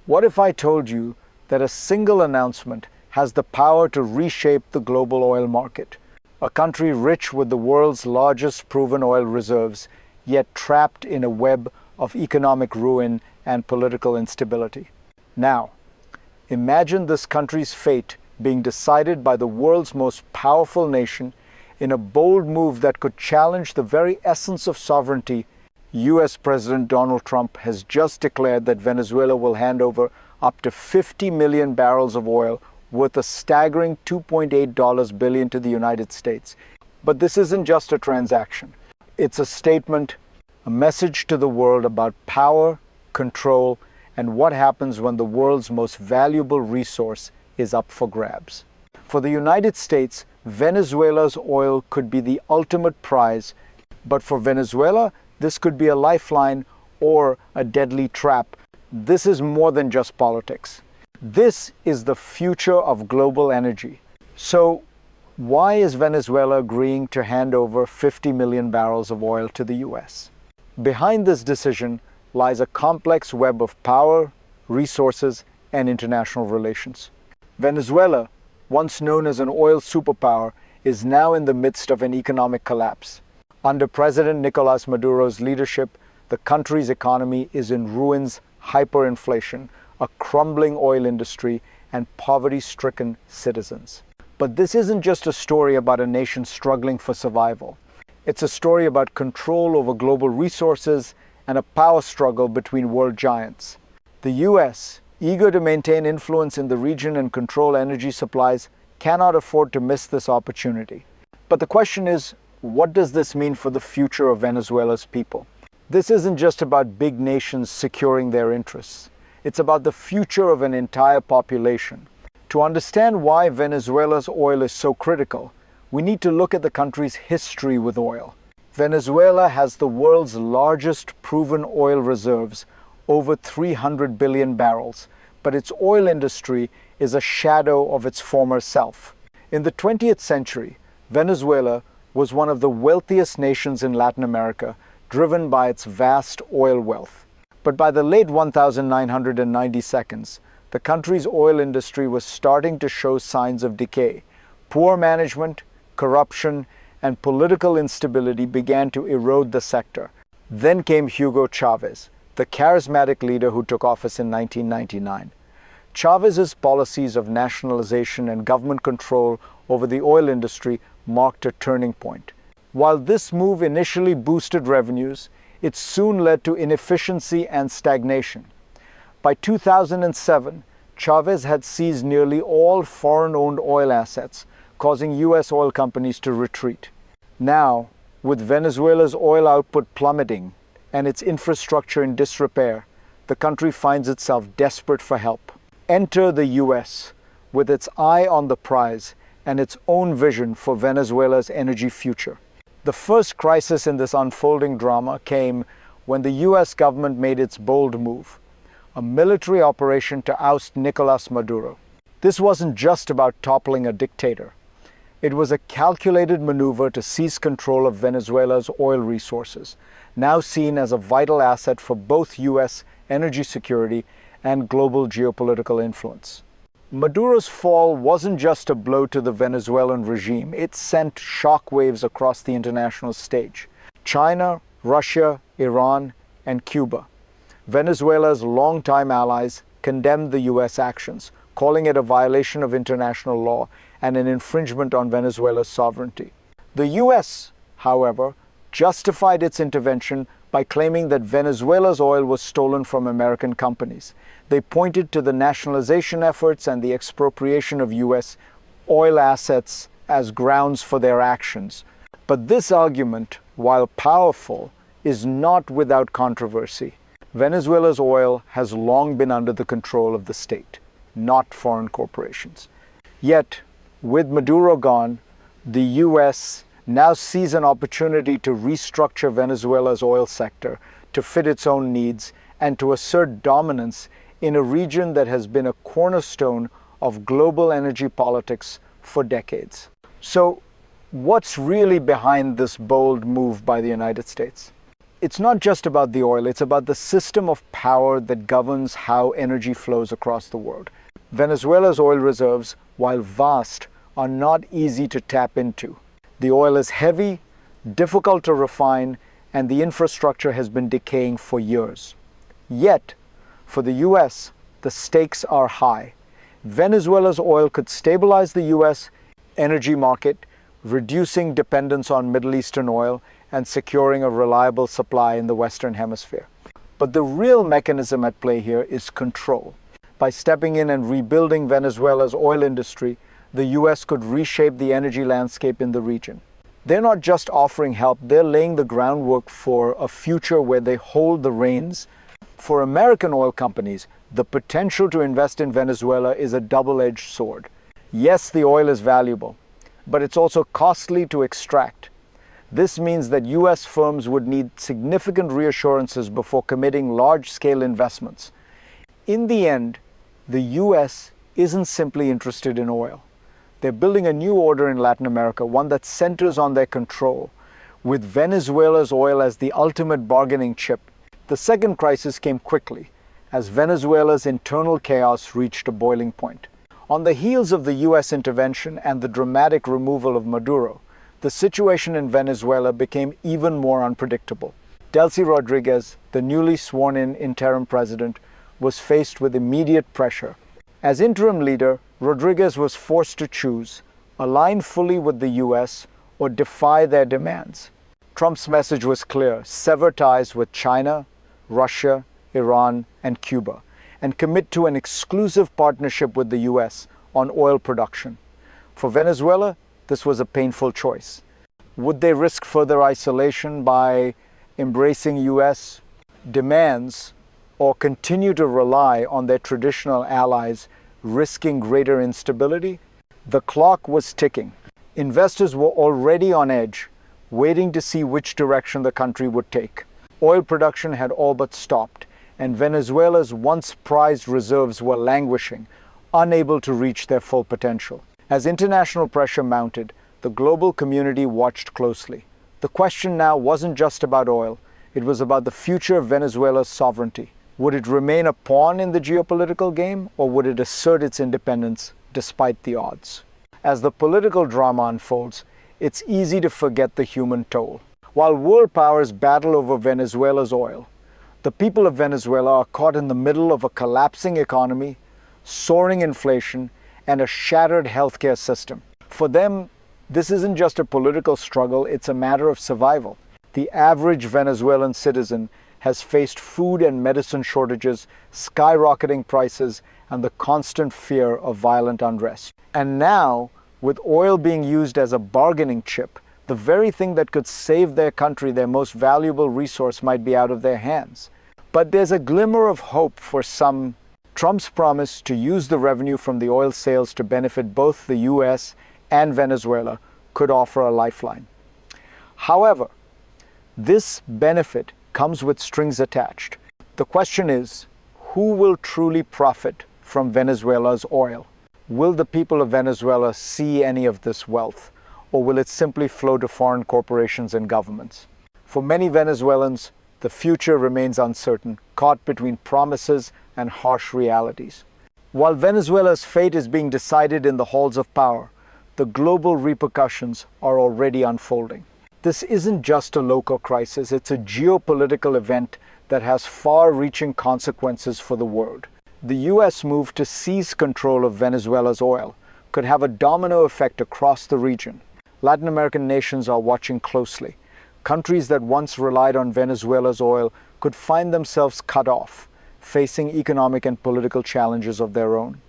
What if I told you that a single announcement has the power to reshape the global oil market? A country rich with the world's largest proven oil reserves, yet trapped in a web of economic ruin and political instability. Now, imagine this country's fate being decided by the world's most powerful nation in a bold move that could challenge the very essence of sovereignty. US President Donald Trump has just declared that Venezuela will hand over up to 50 million barrels of oil worth a staggering $2.8 billion to the United States. But this isn't just a transaction. It's a statement, a message to the world about power, control, and what happens when the world's most valuable resource is up for grabs. For the United States, Venezuela's oil could be the ultimate prize, but for Venezuela, this could be a lifeline or a deadly trap. This is more than just politics. This is the future of global energy. So, why is Venezuela agreeing to hand over 50 million barrels of oil to the US? Behind this decision lies a complex web of power, resources, and international relations. Venezuela, once known as an oil superpower, is now in the midst of an economic collapse. Under President Nicolás Maduro's leadership, the country's economy is in ruins, hyperinflation, a crumbling oil industry, and poverty-stricken citizens. But this isn't just a story about a nation struggling for survival. It's a story about control over global resources and a power struggle between world giants. The US, eager to maintain influence in the region and control energy supplies, cannot afford to miss this opportunity. But the question is, what does this mean for the future of Venezuela's people? This isn't just about big nations securing their interests. It's about the future of an entire population. To understand why Venezuela's oil is so critical, we need to look at the country's history with oil. Venezuela has the world's largest proven oil reserves, over 300 billion barrels, but its oil industry is a shadow of its former self. In the 20th century, Venezuela was one of the wealthiest nations in Latin America, driven by its vast oil wealth. But by the late 1992s, the country's oil industry was starting to show signs of decay. Poor management, corruption, and political instability began to erode the sector. Then came Hugo Chavez, the charismatic leader who took office in 1999. Chavez's policies of nationalization and government control over the oil industry marked a turning point. While this move initially boosted revenues, it soon led to inefficiency and stagnation. By 2007, Chavez had seized nearly all foreign-owned oil assets, causing US oil companies to retreat. Now, with Venezuela's oil output plummeting and its infrastructure in disrepair, the country finds itself desperate for help. Enter the US, with its eye on the prize and its own vision for Venezuela's energy future. The first crisis in this unfolding drama came when the US government made its bold move, a military operation to oust Nicolás Maduro. This wasn't just about toppling a dictator. It was a calculated maneuver to seize control of Venezuela's oil resources, now seen as a vital asset for both US energy security and global geopolitical influence. Maduro's fall wasn't just a blow to the Venezuelan regime, it sent shockwaves across the international stage. China, Russia, Iran, and Cuba, Venezuela's longtime allies, condemned the US actions, calling it a violation of international law and an infringement on Venezuela's sovereignty. The US, however, justified its intervention by claiming that Venezuela's oil was stolen from American companies. They pointed to the nationalization efforts and the expropriation of US oil assets as grounds for their actions. But this argument, while powerful, is not without controversy. Venezuela's oil has long been under the control of the state, not foreign corporations. Yet, with Maduro gone, the US now sees an opportunity to restructure Venezuela's oil sector to fit its own needs and to assert dominance in a region that has been a cornerstone of global energy politics for decades. So, what's really behind this bold move by the United States? It's not just about the oil, it's about the system of power that governs how energy flows across the world. Venezuela's oil reserves, while vast, are not easy to tap into. The oil is heavy, difficult to refine, and the infrastructure has been decaying for years. Yet, for the US, the stakes are high. Venezuela's oil could stabilize the US energy market, reducing dependence on Middle Eastern oil and securing a reliable supply in the Western Hemisphere. But the real mechanism at play here is control. By stepping in and rebuilding Venezuela's oil industry, the US could reshape the energy landscape in the region. They're not just offering help, they're laying the groundwork for a future where they hold the reins. For American oil companies, the potential to invest in Venezuela is a double-edged sword. Yes, the oil is valuable, but it's also costly to extract. This means that US firms would need significant reassurances before committing large-scale investments. In the end, the US isn't simply interested in oil. They're building a new order in Latin America, one that centers on their control, with Venezuela's oil as the ultimate bargaining chip. The second crisis came quickly, as Venezuela's internal chaos reached a boiling point. On the heels of the US intervention and the dramatic removal of Maduro, the situation in Venezuela became even more unpredictable. Delcy Rodriguez, the newly sworn-in interim president, was faced with immediate pressure. As interim leader, Rodriguez was forced to choose, align fully with the US or defy their demands. Trump's message was clear: sever ties with China, Russia, Iran, and Cuba, and commit to an exclusive partnership with the US on oil production. For Venezuela, this was a painful choice. Would they risk further isolation by embracing US demands, or continue to rely on their traditional allies, risking greater instability? The clock was ticking. Investors were already on edge, waiting to see which direction the country would take. Oil production had all but stopped, and Venezuela's once prized reserves were languishing, unable to reach their full potential. As international pressure mounted, the global community watched closely. The question now wasn't just about oil, it was about the future of Venezuela's sovereignty. Would it remain a pawn in the geopolitical game, or would it assert its independence despite the odds? As the political drama unfolds, it's easy to forget the human toll. While world powers battle over Venezuela's oil, the people of Venezuela are caught in the middle of a collapsing economy, soaring inflation, and a shattered healthcare system. For them, this isn't just a political struggle, it's a matter of survival. The average Venezuelan citizen has faced food and medicine shortages, skyrocketing prices, and the constant fear of violent unrest. And now, with oil being used as a bargaining chip, the very thing that could save their country, their most valuable resource, might be out of their hands. But there's a glimmer of hope for some. Trump's promise to use the revenue from the oil sales to benefit both the US and Venezuela could offer a lifeline. However, this benefit comes with strings attached. The question is, who will truly profit from Venezuela's oil? Will the people of Venezuela see any of this wealth, or will it simply flow to foreign corporations and governments? For many Venezuelans, the future remains uncertain, caught between promises and harsh realities. While Venezuela's fate is being decided in the halls of power, the global repercussions are already unfolding. This isn't just a local crisis, it's a geopolitical event that has far-reaching consequences for the world. The US move to seize control of Venezuela's oil could have a domino effect across the region. Latin American nations are watching closely. Countries that once relied on Venezuela's oil could find themselves cut off, facing economic and political challenges of their own.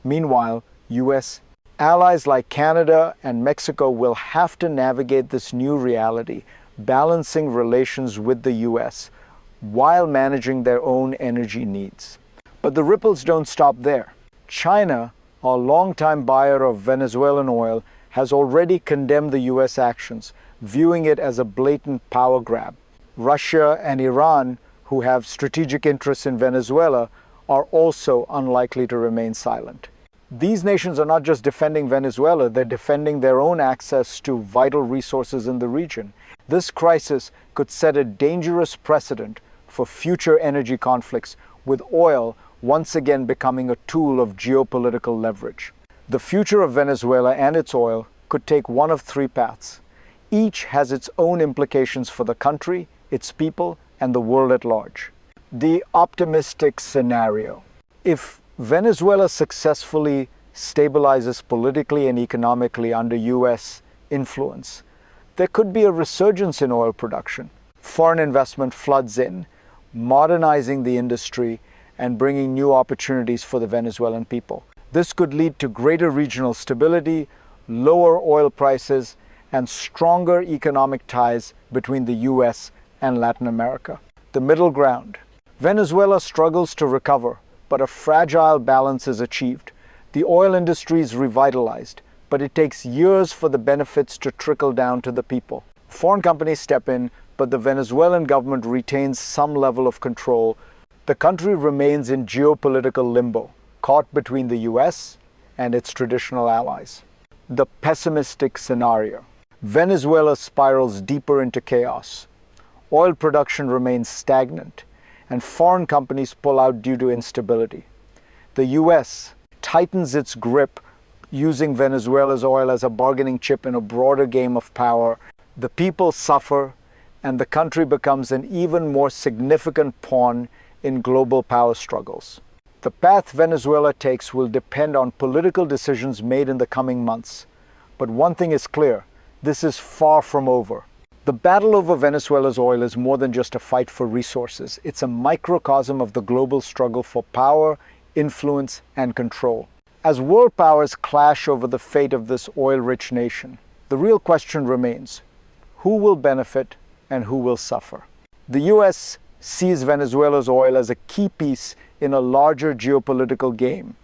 Meanwhile, US allies like Canada and Mexico will have to navigate this new reality, balancing relations with the US while managing their own energy needs. But the ripples don't stop there. China, a longtime buyer of Venezuelan oil, has already condemned the US actions, viewing it as a blatant power grab. Russia and Iran, who have strategic interests in Venezuela, are also unlikely to remain silent. These nations are not just defending Venezuela, they're defending their own access to vital resources in the region. This crisis could set a dangerous precedent for future energy conflicts, with oil once again becoming a tool of geopolitical leverage. The future of Venezuela and its oil could take one of three paths. Each has its own implications for the country, its people, and the world at large. The optimistic scenario. If Venezuela successfully stabilizes politically and economically under U.S. influence, there could be a resurgence in oil production. Foreign investment floods in, modernizing the industry and bringing new opportunities for the Venezuelan people. This could lead to greater regional stability, lower oil prices, and stronger economic ties between the U.S. and Latin America. The middle ground. Venezuela struggles to recover, but a fragile balance is achieved. The oil industry is revitalized, but it takes years for the benefits to trickle down to the people. Foreign companies step in, but the Venezuelan government retains some level of control. The country remains in geopolitical limbo, caught between the U.S. and its traditional allies. The pessimistic scenario. Venezuela spirals deeper into chaos. Oil production remains stagnant, and foreign companies pull out due to instability. The U.S. tightens its grip, using Venezuela's oil as a bargaining chip in a broader game of power. The people suffer, and the country becomes an even more significant pawn in global power struggles. The path Venezuela takes will depend on political decisions made in the coming months. But one thing is clear, this is far from over. The battle over Venezuela's oil is more than just a fight for resources. It's a microcosm of the global struggle for power, influence, and control. As world powers clash over the fate of this oil-rich nation, the real question remains: who will benefit and who will suffer? The U.S. sees Venezuela's oil as a key piece in a larger geopolitical game.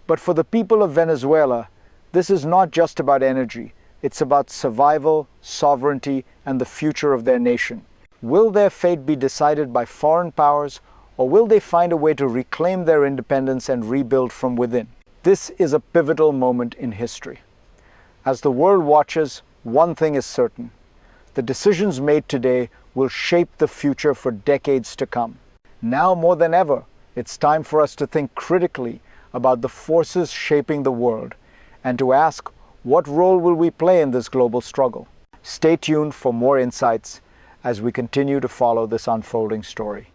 But for the people of Venezuela, this is not just about energy. It's about survival, sovereignty, and the future of their nation. Will their fate be decided by foreign powers, or will they find a way to reclaim their independence and rebuild from within? This is a pivotal moment in history. As the world watches, one thing is certain: the decisions made today will shape the future for decades to come. Now more than ever, it's time for us to think critically about the forces shaping the world and to ask, what role will we play in this global struggle? Stay tuned for more insights as we continue to follow this unfolding story.